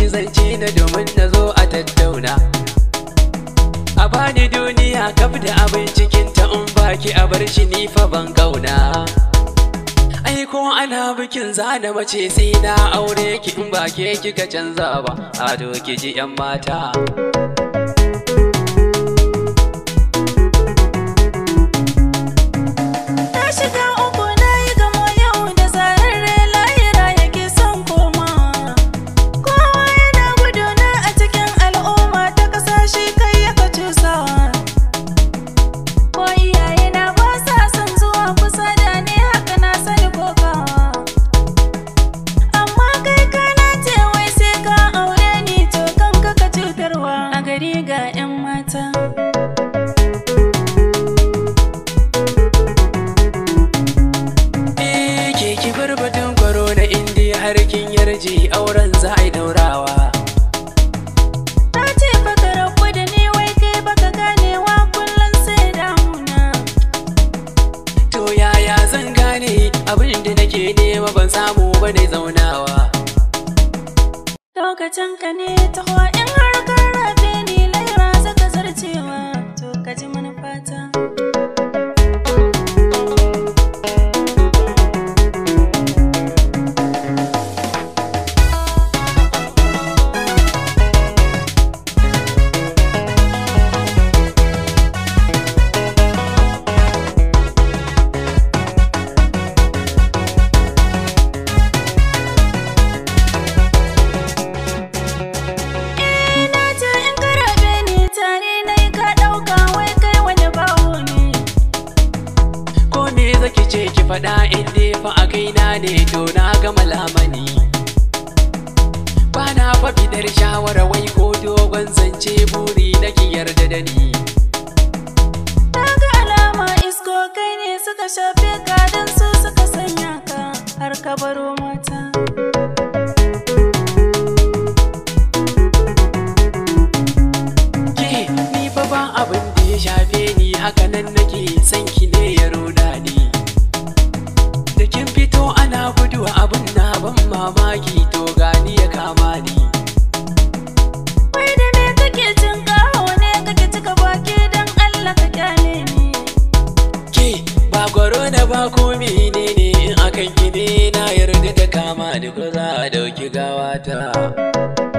ki zance na domin na zo a tattauna. A bani duniya kaf da abin cikinta, in baki a bar shi ni fa ban kauna. Ai ko ana bikin zana mace sai na aure ki, in ba ke kika canza ba ado ki ji 'yan mata. Ga 'yan mata ke ki bar batun kwaro na indi har kin yarje auren za a yi daurawa. ta ce baka rabu da ni wai kai baka ganewa kullum sai damuna. To yaya zan gane abin da nake nema ban samu ba ne zaunawa. Lokacin ka ne taho in har kan rafe ni laira zaka zarcewa, to ka ji manufata. Zaki ce ki faɗa in dai fa a kaina ne to na gama lamani. Ba na fa bidar shawara wai ko dogon zance, buri na ki yarda da ni. Ta ga alama isko kai ne suka shafe ka, dan su suka sanya ka har ka baro mata. Ke ni fa ba abin da ya shafe ni, haka nan nake son ki ne ya roda ni. Da kin fito ana gudu abin na ban mamaki, to gani ya kama ni. Wai da me kake cin kaho ne kake cika baki, dan Allah ka kyale ni. Ke ba gwaro na ba ko menene, in akan ki ne na yarda da kama ni, ko za a dauki gawata.